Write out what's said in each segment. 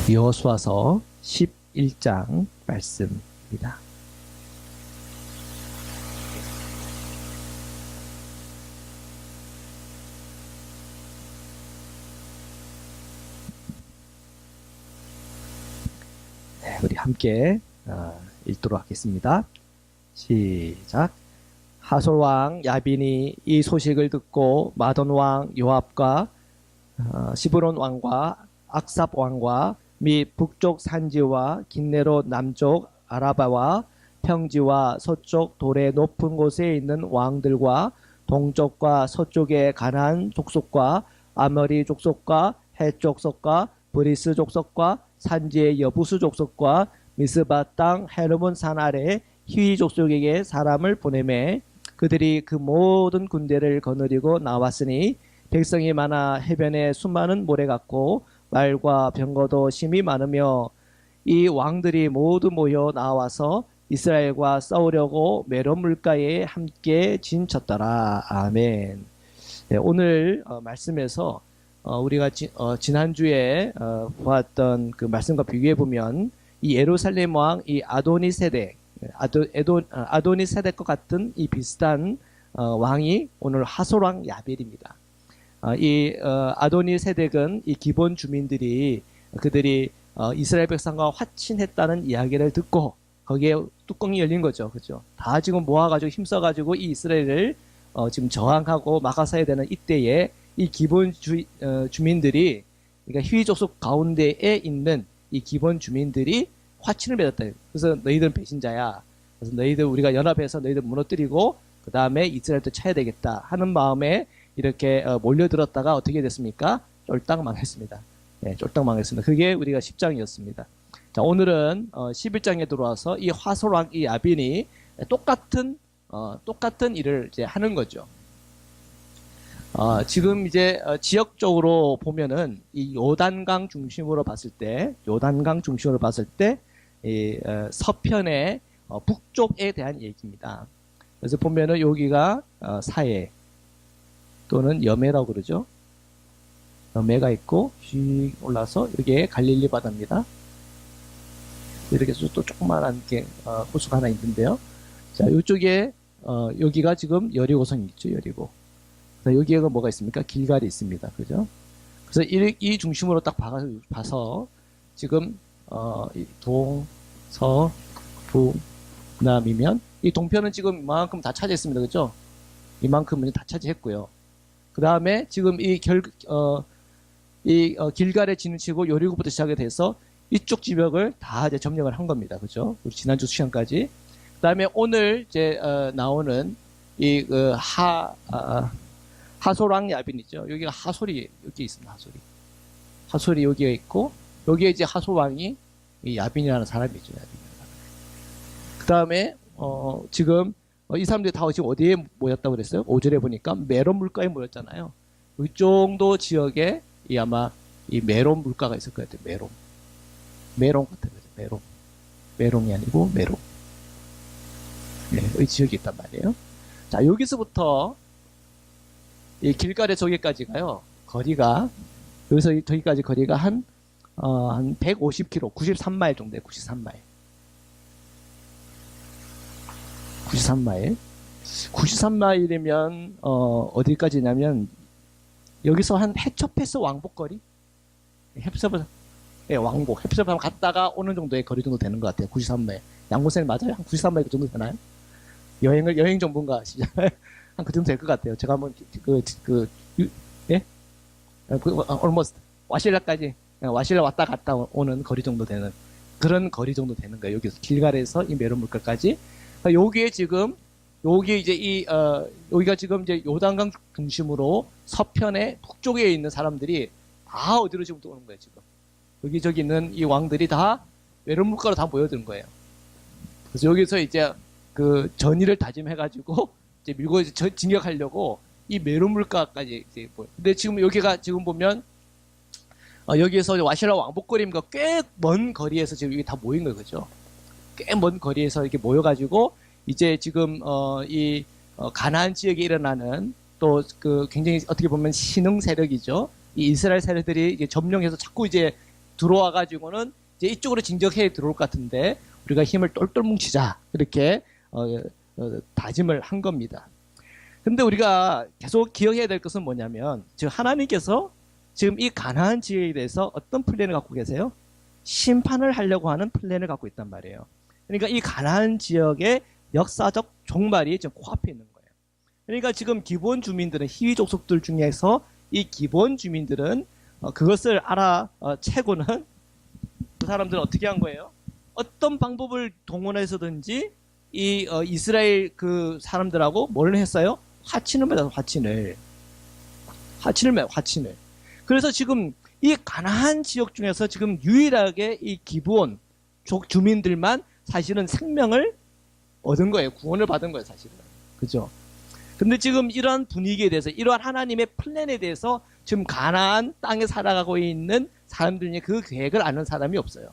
여호수아서 11장 말씀입니다. 네, 우리 함께 읽도록 하겠습니다. 시작. 하솔 왕 야빈이 이 소식을 듣고 마돈 왕 요압과 시브론 왕과 악삽 왕과 및 북쪽 산지와 긴네롯 남쪽 아라바와 평지와 서쪽 돌의 높은 곳에 있는 왕들과 동쪽과 서쪽의 가나안 족속과 아모리 족속과 헷 족속과 브리스 족속과 산지의 여부수 족속과 미스바 땅 헤르몬 산 아래 히위 족속에게 사람을 보내매 그들이 그 모든 군대를 거느리고 나왔으니 백성이 많아 해변에 수많은 모래 같고 말과 병거도 심히 많으며 이 왕들이 모두 모여 나와서 이스라엘과 싸우려고 메론 물가에 함께 진쳤더라. 아멘. 네, 오늘 말씀에서 우리가 지난주에 보았던 그 말씀과 비교해 보면 이 예루살렘 왕 이 아도니 세덱 아도니 세덱과 같은 이 비슷한 왕이 오늘 하솔 왕 야벨입니다. 이 아도니 세덱은 이 기본 주민들이 그들이 이스라엘 백성과 화친했다는 이야기를 듣고 거기에 뚜껑이 열린 거죠, 그렇죠? 다 지금 모아가지고 힘써가지고 이 이스라엘을 지금 저항하고 막아서야 되는 이때에 이 기본 주민들이 그러니까 히위 족속 가운데에 있는 이 기본 주민들이 화친을 맺었다. 그래서 너희들은 배신자야. 그래서 너희들 우리가 연합해서 너희들 무너뜨리고 그 다음에 이스라엘도 쳐야 되겠다 하는 마음에 이렇게 몰려들었다가 어떻게 됐습니까? 쫄딱 망했습니다. 네, 쫄딱 망했습니다. 그게 우리가 10장이었습니다. 자, 오늘은 11장에 들어와서 이 하솔 왕 이 야빈이 똑같은 일을 이제 하는 거죠. 지금 이제 지역적으로 보면은 이 요단강 중심으로 봤을 때 이 서편의 북쪽에 대한 얘기입니다. 그래서 보면은 여기가 사해 또는 여매라고 그러죠. 여매가 있고 쭉 올라서 여기에 갈릴리 바다입니다. 이렇게 해서 또 조그만한 게 호수가 하나 있는데요. 자, 이쪽에 여기가 지금 여리고성이 있죠. 여리고. 여기에 뭐가 있습니까? 길갈이 있습니다. 그죠? 그래서 이 중심으로 딱 봐서 지금 동, 서, 부, 남이면 이 동편은 지금 이만큼 다 차지했습니다. 그죠? 이만큼은 다 차지했고요. 그 다음에 지금 이 길갈에 진치고 여리고부터 시작이 돼서 이쪽 지역을 다 이제 점령을 한 겁니다. 그죠? 우리 지난주 시간까지. 그 다음에 오늘 이제 나오는 이 하솔 왕 야빈 있죠. 여기가 하솔이 여기 있습니다. 하솔이 여기가 있고 여기에 이제 하솔 왕이 이 야빈이라는 사람이죠. 그 다음에 지금 이 사람들이 다 지금 어디에 모였다고 그랬어요? 5절에 보니까 메론 물가에 모였잖아요. 이 정도 지역에 아마 이 메론 물가가 있을 것 같아요. 메론 같은 거죠. 메론이 아니고 메론. 네, 이 지역이 있단 말이에요. 자, 여기서부터 이 길갈에 저기까지가요. 거리가 여기서 저기까지 거리가 한 150km, 93마일 정도예요. 93마일이면 어디까지냐면 여기서 한 해첩해서 왕복거리? 헵섭을 갔다가 오는 정도의 거리 정도 되는 것 같아요. 93마일. 양고생 맞아요? 한 93마일 정도 되나요? 여행 전문가 아시잖아요. 한 그 정도 될 것 같아요. 제가 한번 almost 와실라 왔다 갔다 오는 거리 정도 되는 그런 거리 정도 되는 거예요. 여기서 길갈에서 이 메론 물가까지. 여기에 지금 여기가 지금 이제 요단강 중심으로 서편의 북쪽에 있는 사람들이 다 어디로 지금 오는 거예요. 지금 여기저기 있는 이 왕들이 다 메론 물가로 다 모여드는 거예요. 그래서 여기서 이제 그 전의를 다짐해가지고 이제 밀고 이제 진격하려고 이 메론 물가까지 이제 보여. 근데 지금 여기가 지금 보면 여기에서 와실라 왕복거리가 꽤 먼 거리에서 지금 이게 다 모인 거예요, 그죠? 꽤 먼 거리에서 이렇게 모여가지고 이제 지금 가나안 지역에 일어나는 또 그 굉장히 어떻게 보면 신흥 세력이죠. 이 이스라엘 세력들이 이제 점령해서 자꾸 이제 들어와 가지고는 이제 이쪽으로 진격해 들어올 것 같은데 우리가 힘을 똘똘 뭉치자 이렇게 다짐을 한 겁니다. 근데 우리가 계속 기억해야 될 것은 뭐냐면 지금 하나님께서 지금 이 가나안 지역에 대해서 어떤 플랜을 갖고 계세요? 심판을 하려고 하는 플랜을 갖고 있단 말이에요. 그러니까 이 가나안 지역의 역사적 종말이 지금 코앞에 있는 거예요. 그러니까 지금 기본 주민들은 히위 족속들 중에서 이 기본 주민들은 그것을 알아채고는 그 사람들은 어떻게 한 거예요? 어떤 방법을 동원해서든지 이 이스라엘 그 사람들하고 뭘 했어요? 화친을 맺어서 화친을. 그래서 지금 이 가나안 지역 중에서 지금 유일하게 이 기브온 족 주민들만 사실은 생명을 얻은 거예요. 구원을 받은 거예요, 사실은. 그죠? 근데 지금 이러한 분위기에 대해서, 이러한 하나님의 플랜에 대해서 지금 가나안 땅에 살아가고 있는 사람들 중에 그 계획을 아는 사람이 없어요.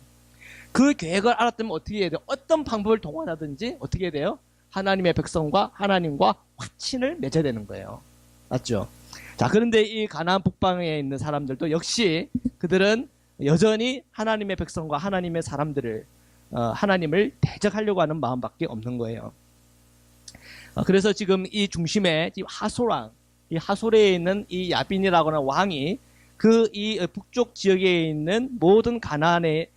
그 계획을 알았다면 어떻게 해야 돼요? 어떤 방법을 동원하든지 어떻게 해야 돼요? 하나님의 백성과 하나님과 화친을 맺어야 되는 거예요. 맞죠? 자, 그런데 이 가나안 북방에 있는 사람들도 역시 그들은 여전히 하나님의 백성과 하나님의 사람들을 하나님을 대적하려고 하는 마음밖에 없는 거예요. 그래서 지금 이 중심에 하솔왕, 이 하솔에 있는 이 야빈이라고 하는 왕이 그 이 북쪽 지역에 있는 모든 가나안의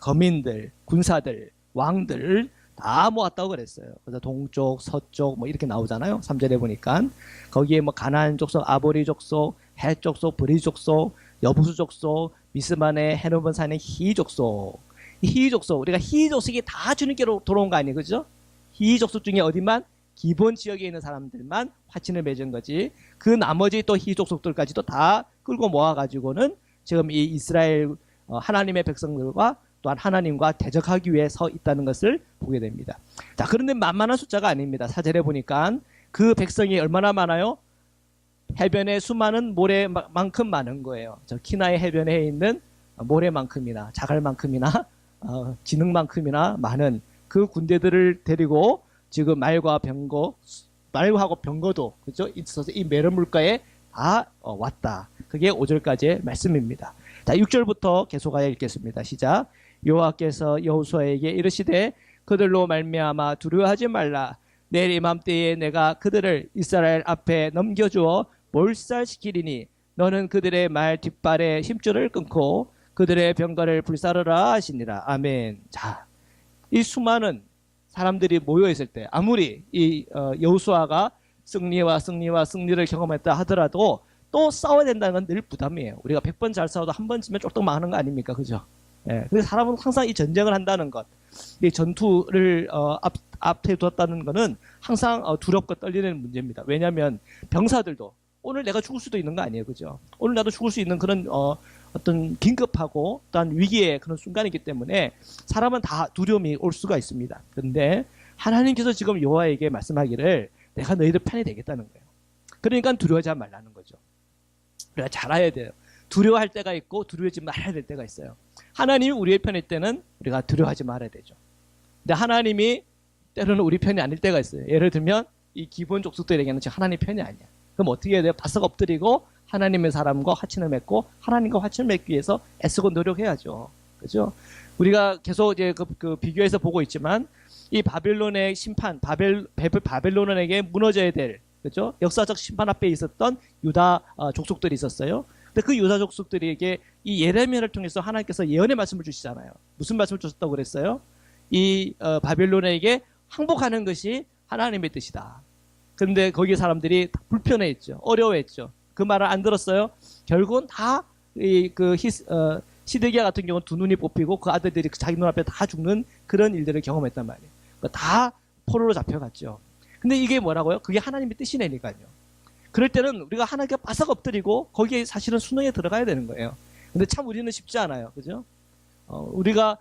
거민들, 군사들, 왕들을 다 모았다고 그랬어요. 그래서 동쪽, 서쪽 뭐 이렇게 나오잖아요. 3절에 보니까 거기에 뭐 가나안 족속, 아보리 족속, 헷 족속, 브리 족속, 여부수 족속, 미스만의 헤르몬 산의 히 족속. 이 히 족속, 우리가 히 족속이 다 주님께로 돌아온 거 아니에요, 그죠? 히 족속 중에 어디만 기본 지역에 있는 사람들만 화친을 맺은 거지. 그 나머지 또 히 족속들까지도 다 끌고 모아가지고는 지금 이 이스라엘 하나님의 백성들과 또한 하나님과 대적하기 위해 서 있다는 것을 보게 됩니다. 자, 그런데 만만한 숫자가 아닙니다. 4절에 보니까 그 백성이 얼마나 많아요? 해변에 수많은 모래만큼 많은 거예요. 저 키나의 해변에 있는 모래만큼이나 자갈만큼이나 진흙만큼이나 많은 그 군대들을 데리고 지금 말하고 병거도 그죠? 있어서 이 메론 물가에 다 왔다. 그게 5절까지의 말씀입니다. 자, 6절부터 계속하여 읽겠습니다. 시작. 여호와께서 여호수아에게 이르시되 그들로 말미암아 두려워하지 말라. 내일 이맘때에 내가 그들을 이스라엘 앞에 넘겨주어 몰살시키리니 너는 그들의 말 뒷발에 힘줄을 끊고 그들의 병거를 불사르라 하시니라. 아멘. 자, 이 수많은 사람들이 모여 있을 때 아무리 이 여호수아가 승리를 경험했다 하더라도 또 싸워야 된다는 건 늘 부담이에요. 우리가 100번 잘 싸워도 한 번 지면 쫄딱 망하는 거 아닙니까? 그죠? 예. 그래서 사람은 항상 이 전쟁을 한다는 것, 이 전투를 앞에 두었다는 것은 항상 두렵고 떨리는 문제입니다. 왜냐하면 병사들도 오늘 내가 죽을 수도 있는 거 아니에요, 그죠? 오늘 나도 죽을 수 있는 그런 어떤 긴급하고 또한 위기의 그런 순간이기 때문에 사람은 다 두려움이 올 수가 있습니다. 그런데 하나님께서 지금 여호와에게 말씀하기를 내가 너희들 편이 되겠다는 거예요. 그러니까 두려워하지 말라는 거죠. 우리가 잘 알아야 돼요. 두려워할 때가 있고 두려워하지 말아야 될 때가 있어요. 하나님이 우리의 편일 때는 우리가 두려워하지 말아야 되죠. 근데 하나님이 때로는 우리 편이 아닐 때가 있어요. 예를 들면 이 기본 족속들에게는 지금 하나님 편이 아니야. 그럼 어떻게 해야 돼요? 바싹 엎드리고 하나님의 사람과 화친을 맺고 하나님과 화친을 맺기 위해서 애쓰고 노력해야죠. 그죠? 우리가 계속 이제 그 비교해서 보고 있지만 이 바벨론의 심판, 바벨론에게 무너져야 될, 그죠? 역사적 심판 앞에 있었던 유다 족속들이 있었어요. 근데 그 유다 족속들에게 이 예레미야를 통해서 하나님께서 예언의 말씀을 주시잖아요. 무슨 말씀을 주셨다고 그랬어요? 이 바벨론에게 항복하는 것이 하나님의 뜻이다. 그런데 거기 사람들이 불편해했죠. 어려워했죠. 그 말을 안 들었어요. 결국은 다 시드기야 같은 경우는 두 눈이 뽑히고 그 아들들이 자기 눈앞에 다 죽는 그런 일들을 경험했단 말이에요. 다 포로로 잡혀갔죠. 근데 이게 뭐라고요? 그게 하나님의 뜻이라니까요. 그럴 때는 우리가 하나님께 바싹 엎드리고 거기에 사실은 순응에 들어가야 되는 거예요. 근데 참 우리는 쉽지 않아요. 그죠? 우리가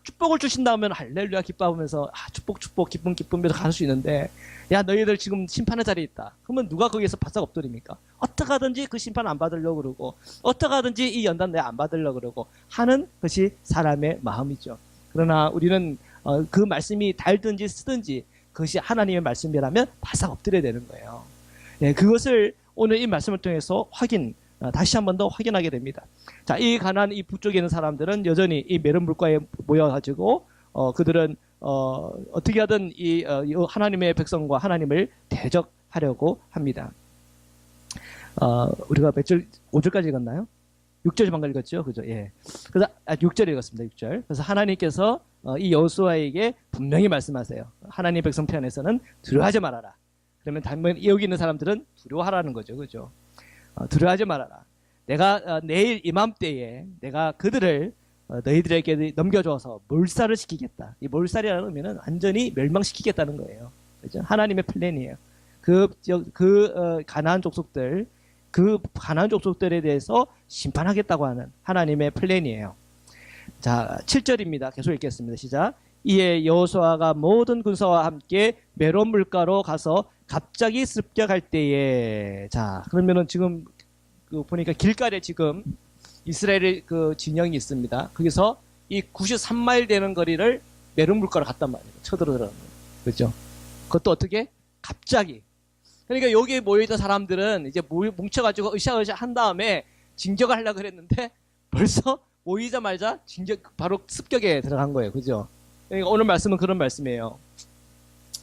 축복을 주신다면 할렐루야 기뻐하면서 축복 기쁨에서 갈 수 있는데 야 너희들 지금 심판의 자리에 있다. 그러면 누가 거기에서 바싹 엎드립니까? 어떻게 하든지 그 심판 안 받으려고 그러고 어떻게 하든지 이 연단 내가 안 받으려고 그러고 하는 것이 사람의 마음이죠. 그러나 우리는 그 말씀이 달든지 쓰든지 그것이 하나님의 말씀이라면 바싹 엎드려야 되는 거예요. 네, 그것을 오늘 이 말씀을 통해서 다시 한 번 더 확인하게 됩니다. 자, 이 가나안 이 북쪽에 있는 사람들은 여전히 이 메론 물가에 모여가지고 그들은 어떻게 하든 이 하나님의 백성과 하나님을 대적하려고 합니다. 우리가 몇 절, 5절까지 읽었나요? 6절 방금 읽었죠? 그죠? 예. 그래서 6절 읽었습니다. 6절. 그래서 하나님께서 이 여호수아에게 분명히 말씀하세요. 하나님 백성 편에서는 두려워하지 말아라. 그러면 당연 여기 있는 사람들은 두려워하라는 거죠. 그죠? 두려워하지 말아라. 내가 내일 이맘때에 내가 그들을 너희들에게 넘겨줘서 몰살을 시키겠다. 이 몰살이라는 의미는 완전히 멸망시키겠다는 거예요. 그죠? 하나님의 플랜이에요. 가나안 족속들, 그 가나안 족속들에 대해서 심판하겠다고 하는 하나님의 플랜이에요. 자, 7절입니다. 계속 읽겠습니다. 시작. 이에 여호수아가 모든 군사와 함께 메론 물가로 가서 갑자기 습격할 때에, 자, 그러면은 지금 보니까 길가에 지금 이스라엘의 그 진영이 있습니다. 거기서 이 93마일 되는 거리를 메론 물가로 갔단 말이에요. 쳐들어들어가는 거예요. 그죠? 그것도 어떻게? 갑자기. 그러니까 여기에 모여있던 사람들은 이제 뭉쳐가지고 으쌰으쌰 한 다음에 진격을 하려고 그랬는데 벌써 모이자마자 바로 습격에 들어간 거예요. 그죠? 그러니까 오늘 말씀은 그런 말씀이에요.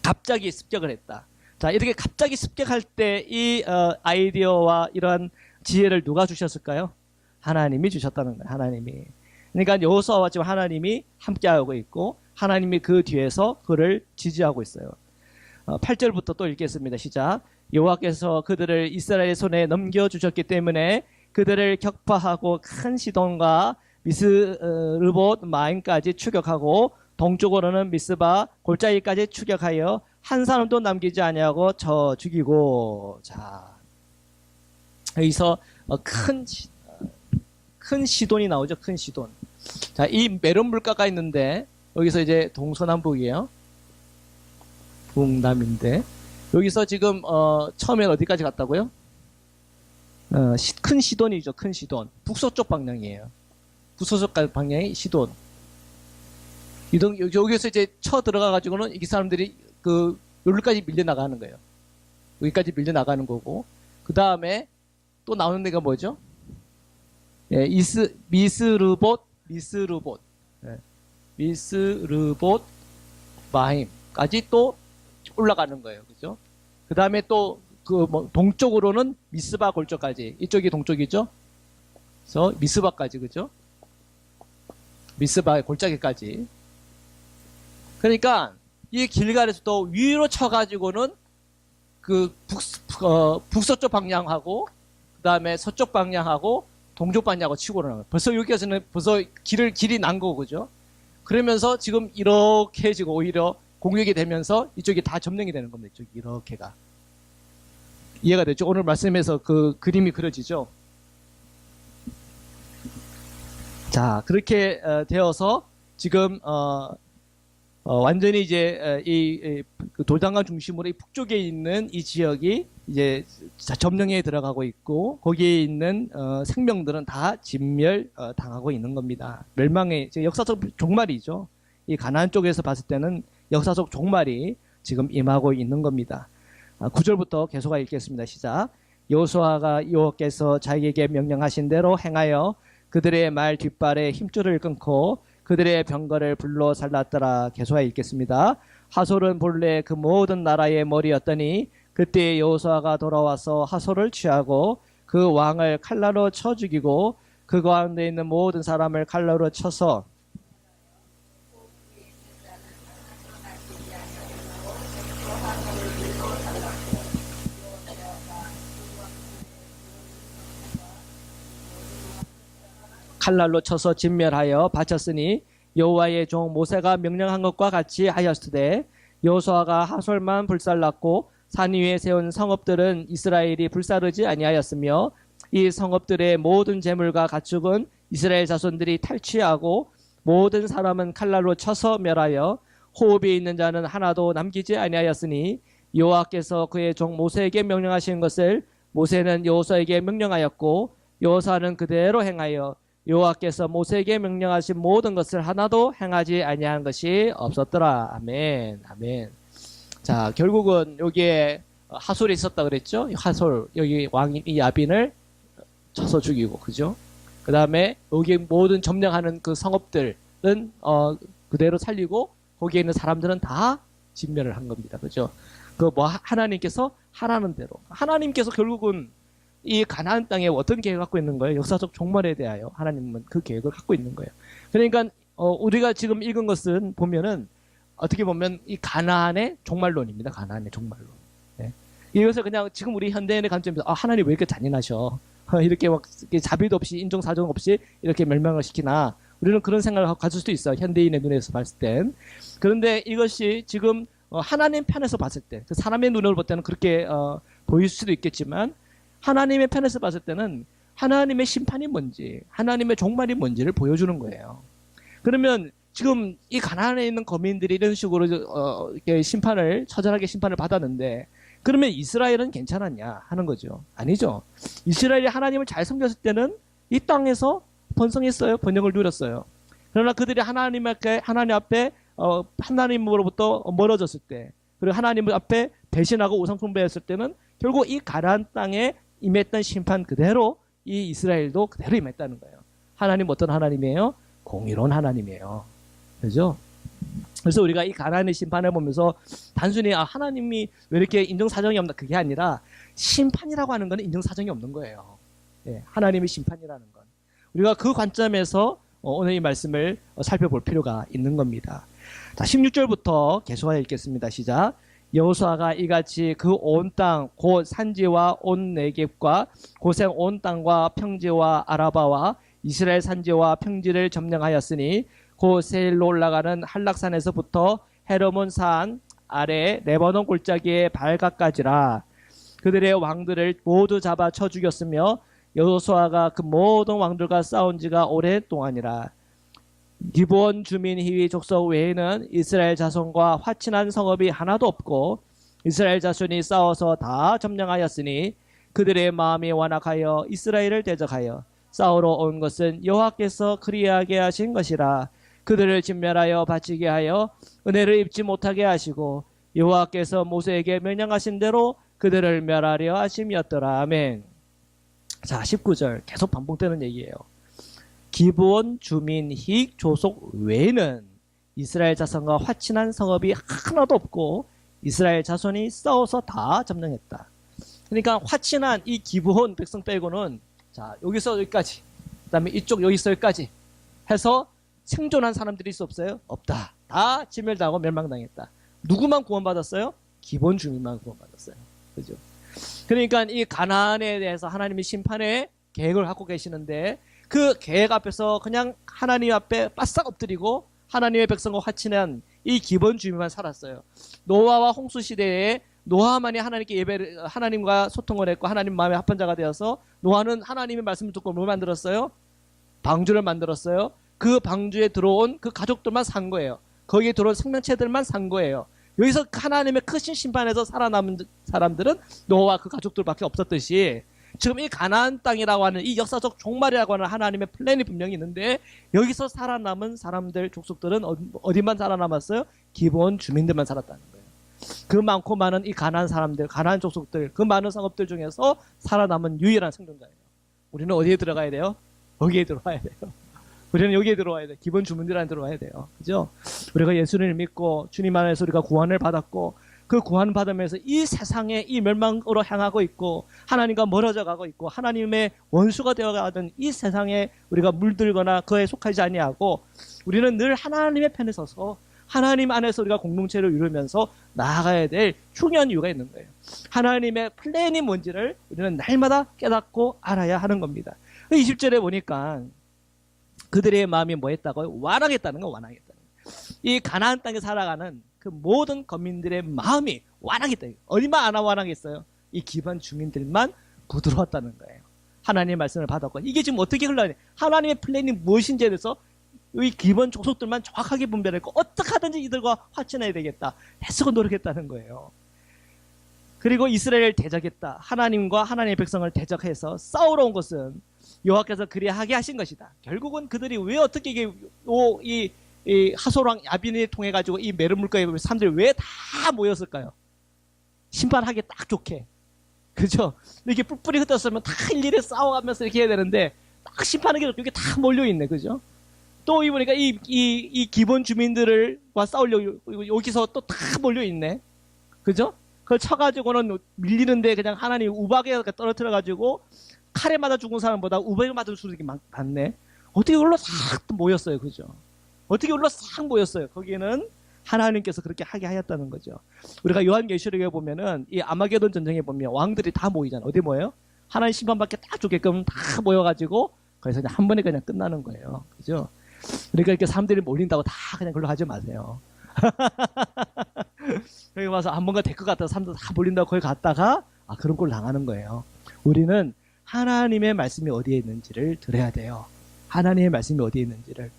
갑자기 습격을 했다. 자, 이렇게 갑자기 습격할 때 이 아이디어와 이러한 지혜를 누가 주셨을까요? 하나님이 주셨다는 거예요. 하나님이. 그러니까 여호수아와 지금 하나님이 함께하고 있고 하나님이 그 뒤에서 그를 지지하고 있어요. 8절부터 또 읽겠습니다. 시작. 여호와께서 그들을 이스라엘의 손에 넘겨주셨기 때문에 그들을 격파하고 큰 시돈과 미스르봇 마임까지 추격하고 동쪽으로는 미스바 골짜기까지 추격하여 한 사람도 남기지 아니하고 쳐 죽이고. 자, 여기서 큰 시돈이 나오죠. 큰 시돈. 자, 이 메론 물가가 있는데 여기서 이제 동서남북이에요. 북남인데 여기서 지금 처음엔 어디까지 갔다고요? 큰 시돈이죠. 큰 시돈. 북서쪽 방향이에요. 북서쪽 방향이 시돈. 여기서 이제 쳐 들어가 가지고는 이 사람들이 여기까지 밀려 나가는 거예요. 여기까지 밀려 나가는 거고 그 다음에 또 나오는 데가 뭐죠? 예, 미스르봇 예, 미스르봇 마임까지 또 올라가는 거예요. 그죠? 그 다음에 또 동쪽으로는 미스바 골짜기까지. 이쪽이 동쪽이죠? 그래서 미스바까지. 그죠? 미스바 골짜기까지. 그러니까 이 길갈에서도 위로 쳐가지고는 북서쪽 방향하고 그 다음에 서쪽 방향하고 동쪽 방향하고 치고 오르는 거예요. 벌써 여기에서는 벌써 길이 난 거고, 그죠? 그러면서 지금 이렇게 지금 오히려 공격이 되면서 이쪽이 다 점령이 되는 겁니다. 이쪽이 이렇게가. 이해가 됐죠? 오늘 말씀에서 그 그림이 그려지죠? 자, 그렇게 되어서 지금 완전히 이제 그 돌단강 중심으로 이 북쪽에 있는 이 지역이 이제 점령에 들어가고 있고 거기에 있는 생명들은 다 진멸 당하고 있는 겁니다. 멸망의 역사적 종말이죠. 이 가나안 쪽에서 봤을 때는 역사적 종말이 지금 임하고 있는 겁니다. 9절부터 계속 읽겠습니다. 시작. 여호수아가 여호와께서 자기에게 명령하신 대로 행하여 그들의 말 뒷발에 힘줄을 끊고 그들의 병거를 불로 살랐더라. 계속 읽겠습니다. 하솔은 본래 그 모든 나라의 머리였더니 그때 여호수아가 돌아와서 하솔을 취하고 그 왕을 칼날로 쳐 죽이고 그 가운데 있는 모든 사람을 칼날로 쳐서 칼날로 쳐서 진멸하여 바쳤으니 여호와의 종 모세가 명령한 것과 같이 하였으되 여호수아가 하솔만 불살랐고 산 위에 세운 성읍들은 이스라엘이 불사르지 아니하였으며 이 성읍들의 모든 재물과 가축은 이스라엘 자손들이 탈취하고 모든 사람은 칼날로 쳐서 멸하여 호흡이 있는 자는 하나도 남기지 아니하였으니 여호와께서 그의 종 모세에게 명령하신 것을 모세는 여호수아에게 명령하였고 여호수아는 그대로 행하여 여호와께서 모세에게 명령하신 모든 것을 하나도 행하지 아니한 것이 없었더라. 아멘. 아멘. 자, 결국은 여기에 하솔이 있었다 그랬죠? 하솔, 여기 왕이 야빈을 쳐서 죽이고, 그죠? 그 다음에 여기 모든 점령하는 그 성읍들은 그대로 살리고 거기에 있는 사람들은 다 진멸을 한 겁니다. 그죠? 그 뭐 하나님께서 하라는 대로, 하나님께서 결국은 이 가나안 땅에 어떤 계획을 갖고 있는 거예요? 역사적 종말에 대하여 하나님은 그 계획을 갖고 있는 거예요. 그러니까 우리가 지금 읽은 것은 보면은 어떻게 보면 이 가나안의 종말론입니다. 가나안의 종말론. 네. 이것을 그냥 지금 우리 현대인의 관점에서 하나님 왜 이렇게 잔인하셔? 이렇게 막 자비도 없이 인정사정 없이 이렇게 멸망을 시키나, 우리는 그런 생각을 가질 수도 있어요. 현대인의 눈에서 봤을 땐. 그런데 이것이 지금 하나님 편에서 봤을 때, 그 사람의 눈으로 볼 때는 그렇게 보일 수도 있겠지만 하나님의 편에서 봤을 때는 하나님의 심판이 뭔지, 하나님의 종말이 뭔지를 보여주는 거예요. 그러면 지금 이 가나안에 있는 거민들이 이런 식으로 이렇게 처절하게 심판을 받았는데, 그러면 이스라엘은 괜찮았냐 하는 거죠. 아니죠. 이스라엘이 하나님을 잘 섬겼을 때는 이 땅에서 번성했어요. 번영을 누렸어요. 그러나 그들이 하나님 앞에 하나님으로부터 멀어졌을 때, 그리고 하나님 앞에 배신하고 우상 숭배했을 때는 결국 이 가나안 땅에 임했던 심판 그대로 이 이스라엘도 그대로 임했다는 거예요. 하나님 어떤 하나님이에요? 공의로운 하나님이에요. 그죠? 그래서 우리가 이 가나안의 심판을 보면서 단순히 하나님이 왜 이렇게 인정사정이 없나, 그게 아니라 심판이라고 하는 건 인정사정이 없는 거예요. 예, 하나님의 심판이라는 건. 우리가 그 관점에서 오늘 이 말씀을 살펴볼 필요가 있는 겁니다. 자, 16절부터 계속하여 읽겠습니다. 시작. 여호수아가 이같이 그 온 땅 곧 산지와 온 네겝과 고생 온 땅과 평지와 아라바와 이스라엘 산지와 평지를 점령하였으니 곧 세일로 올라가는 한락산에서부터 헤르몬 산 아래 레바논 골짜기의 발각까지라. 그들의 왕들을 모두 잡아 쳐 죽였으며 여호수아가 그 모든 왕들과 싸운 지가 오랫동안이라. 기브온 주민 희위 족속 외에는 이스라엘 자손과 화친한 성읍이 하나도 없고 이스라엘 자손이 싸워서 다 점령하였으니 그들의 마음이 완악하여 이스라엘을 대적하여 싸우러 온 것은 여호와께서 그리하게 하신 것이라. 그들을 진멸하여 바치게 하여 은혜를 입지 못하게 하시고 여호와께서 모세에게 명령하신 대로 그들을 멸하려 하심이었더라. 아멘. 자, 19절 계속 반복되는 얘기예요. 기브온 주민 힉 조속 외에는 이스라엘 자손과 화친한 성읍이 하나도 없고 이스라엘 자손이 싸워서 다 점령했다. 그러니까 화친한 이 기브온 백성 빼고는, 자, 여기서 여기까지, 그 다음에 이쪽 여기서 여기까지 해서 생존한 사람들이 있어 없어요? 없다. 다 진멸당하고 멸망당했다. 누구만 구원받았어요? 기본 주민만 구원받았어요. 그죠? 그러니까 이 가나안에 대해서 하나님이 심판의 계획을 갖고 계시는데 그 계획 앞에서 그냥 하나님 앞에 바싹 엎드리고 하나님의 백성과 화친한 이 기본 주민만 살았어요. 노아와 홍수 시대에 노아만이 하나님과 소통을 했고 하나님 마음에 합한 자가 되어서 노아는 하나님의 말씀을 듣고 뭘 만들었어요? 방주를 만들었어요. 그 방주에 들어온 그 가족들만 산 거예요. 거기에 들어온 생명체들만 산 거예요. 여기서 하나님의 크신 심판에서 살아남은 사람들은 노아와 그 가족들밖에 없었듯이 지금 이 가나안 땅이라고 하는 이 역사적 종말이라고 하는 하나님의 플랜이 분명히 있는데 여기서 살아남은 사람들, 족속들은 어디만 살아남았어요? 기본 주민들만 살았다는 거예요. 그 많고 많은 이 가나안 사람들, 가나안 족속들, 그 많은 성읍들 중에서 살아남은 유일한 생존자예요. 우리는 어디에 들어가야 돼요? 여기에 들어와야 돼요. 우리는 여기에 들어와야 돼요. 기본 주민들 안에 들어와야 돼요. 그죠? 우리가 예수를 믿고 주님 안에서 우리가 구원을 받았고 그 구원 받으면서 이 세상에 이 멸망으로 향하고 있고 하나님과 멀어져 가고 있고 하나님의 원수가 되어가던 이 세상에 우리가 물들거나 그에 속하지 아니하고 우리는 늘 하나님의 편에 서서 하나님 안에서 우리가 공동체를 이루면서 나아가야 될 중요한 이유가 있는 거예요. 하나님의 플랜이 뭔지를 우리는 날마다 깨닫고 알아야 하는 겁니다. 20절에 보니까 그들의 마음이 뭐 했다고요? 완악했다는 거, 완악했다는 거. 이 가나안 땅에 살아가는 그 모든 거민들의 마음이 완악했다. 얼마 안 완악했어요? 이 기반 주민들만 부드러웠다는 거예요. 하나님의 말씀을 받았고 이게 지금 어떻게 흘러야 돼? 하나님의 플랜이 무엇인지에 대해서 이 기본 족속들만 정확하게 분별했고 어떻게 하든지 이들과 화친해야 되겠다 애쓰고 노력했다는 거예요. 그리고 이스라엘을 대적했다. 하나님과 하나님의 백성을 대적해서 싸우러 온 것은 여호와께서 그리하게 하신 것이다. 결국은 그들이 왜 어떻게 이 하솔왕 야빈을 통해 가지고 이 메르물가에 사람들이 왜 다 모였을까요? 심판하기 딱 좋게. 그죠? 이렇게 뿔뿔이 흩었으면 다 일일이 싸워가면서 이렇게 해야 되는데, 딱 심판하기 이렇게 다 몰려있네. 그죠? 또 이 보니까 이 기본 주민들과 싸우려고 여기서 또 다 몰려있네. 그죠? 그걸 쳐가지고는 밀리는데 그냥 하나님 우박에 떨어뜨려가지고 칼에 맞아 죽은 사람보다 우박에 맞아 죽은 사람이 많네. 어떻게 그걸로 싹 모였어요. 그죠? 어떻게 그걸로 싹 모였어요. 거기에는 하나님께서 그렇게 하게 하였다는 거죠. 우리가 요한계시록에 보면은 이 아마게돈 전쟁에 보면 왕들이 다 모이잖아. 어디 모여요? 하나님 심판받게 딱 주게끔 다 모여가지고 거기서 그냥 한 번에 그냥 끝나는 거예요. 그죠? 그러니까 이렇게 사람들이 몰린다고 다 그냥 그걸로 하지 마세요. 여기 와서 한 번가 될 것 같아서 사람들 다 몰린다고 거기 갔다가 그런 꼴을 당하는 거예요. 우리는 하나님의 말씀이 어디에 있는지를 들어야 돼요. 하나님의 말씀이 어디에 있는지를.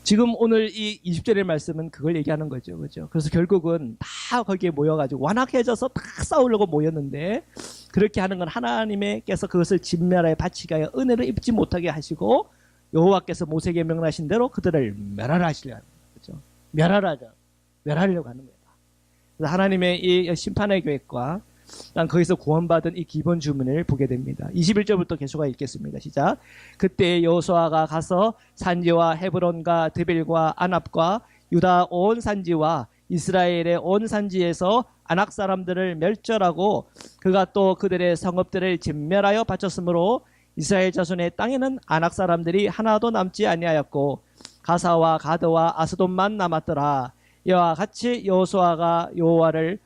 지금 오늘 이 20절의 말씀은 그걸 얘기하는 거죠. 그죠? 그래서 결국은 다 거기에 모여가지고 완악해져서 다 싸우려고 모였는데, 그렇게 하는 건 하나님께서 그것을 진멸하여 바치게 하여 은혜를 입지 못하게 하시고, 여호와께서 모세에게 명하신 대로 그들을 멸하라 하시려고 하는 거죠. 멸하려고 하는 거예요. 그래서 하나님의 이 심판의 계획과 거기서 구원받은 이 기본 주문을 보게 됩니다. 21절부터 계속해 읽겠습니다. 시작. 그때 여호수아가 가서 산지와 헤브론과 드빌과 아납과 유다 온 산지와 이스라엘의 온 산지에서 아낙 사람들을 멸절하고, 그가 또 그들의 성읍들을 진멸하여 바쳤으므로 이스라엘 자손의 땅에는 아낙 사람들이 하나도 남지 아니하였고 가사와 가드와 아스돈만 남았더라. 이와 같이 여호수아가 여호와를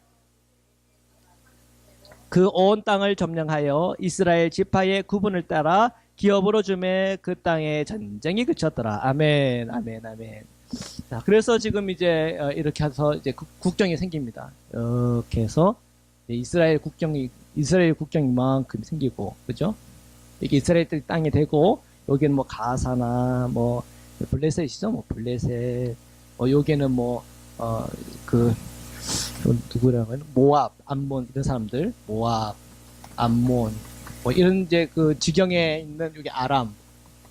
그 온 땅을 점령하여 이스라엘 지파의 구분을 따라 기업으로 주매 그 땅에 전쟁이 그쳤더라. 아멘, 아멘, 아멘. 자, 그래서 지금 이제 이렇게 해서 이제 국경이 생깁니다. 이렇게 해서 이스라엘 국경이 이만큼 생기고, 그죠? 이게 이스라엘 땅이 되고, 여기는 뭐 가사나 뭐 블레셋이죠, 뭐 블레셋, 여기는 누구라고 하나? 모압, 암몬, 이런 사람들, 모압, 암몬, 이런 이제 그 지경에 있는 여기 아람,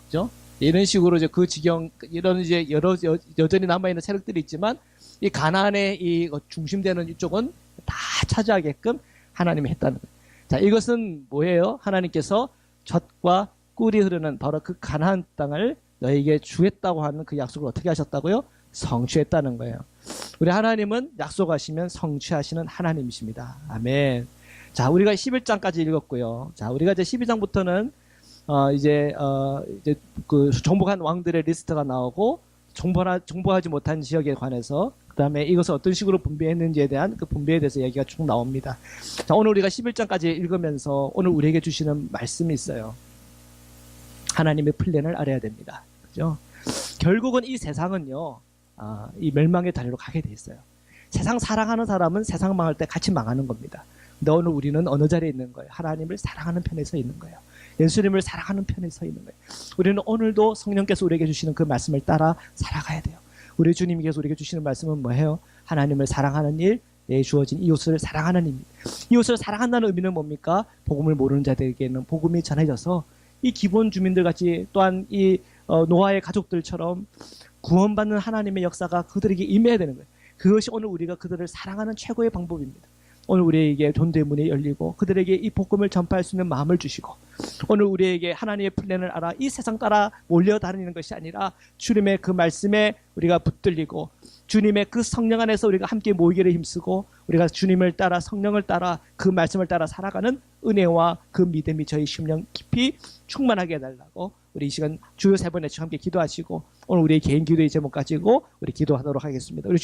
그죠? 이런 식으로 이제 그 지경, 이런 이제 여전히 남아있는 세력들이 있지만, 이 가나안의 이 중심되는 이쪽은 다 차지하게끔 하나님이 했다는 거예요. 자, 이것은 뭐예요? 하나님께서 젖과 꿀이 흐르는 바로 그 가나안 땅을 너에게 주겠다고 하는 그 약속을 어떻게 하셨다고요? 성취했다는 거예요. 우리 하나님은 약속하시면 성취하시는 하나님이십니다. 아멘. 자, 우리가 11장까지 읽었고요. 자, 우리가 이제 12장부터는 이제 그 정복한 왕들의 리스트가 나오고, 정복하지 못한 지역에 관해서, 그 다음에 이것을 어떤 식으로 분배했는지에 대한 그 분배에 대해서 얘기가 쭉 나옵니다. 자, 오늘 우리가 11장까지 읽으면서 오늘 우리에게 주시는 말씀이 있어요. 하나님의 플랜을 알아야 됩니다. 그죠? 결국은 이 세상은요, 이 멸망의 다리로 가게 돼 있어요. 세상 사랑하는 사람은 세상 망할 때 같이 망하는 겁니다. 근데 오늘 우리는 어느 자리에 있는 거예요? 하나님을 사랑하는 편에 서 있는 거예요. 예수님을 사랑하는 편에 서 있는 거예요. 우리는 오늘도 성령께서 우리에게 주시는 그 말씀을 따라 살아가야 돼요. 우리 주님께서 우리에게 주시는 말씀은 뭐예요? 하나님을 사랑하는 일, 내 주어진 이웃을 사랑하는 일입니다. 이웃을 사랑한다는 의미는 뭡니까? 복음을 모르는 자들에게는 복음이 전해져서 이 기본 주민들 같이, 또한 이 노아의 가족들처럼 구원받는 하나님의 역사가 그들에게 임해야 되는 거예요. 그것이 오늘 우리가 그들을 사랑하는 최고의 방법입니다. 오늘 우리에게 존대의 문이 열리고 그들에게 이 복음을 전파할 수 있는 마음을 주시고, 오늘 우리에게 하나님의 플랜을 알아 이 세상 따라 몰려다니는 것이 아니라 주님의 그 말씀에 우리가 붙들리고, 주님의 그 성령 안에서 우리가 함께 모이기를 힘쓰고, 우리가 주님을 따라 성령을 따라 그 말씀을 따라 살아가는 은혜와 그 믿음이 저희 심령 깊이 충만하게 해달라고, 우리 이 시간 주요 3번에 함께 기도하시고, 오늘 우리의 개인 기도의 제목 가지고 우리 기도하도록 하겠습니다. 우리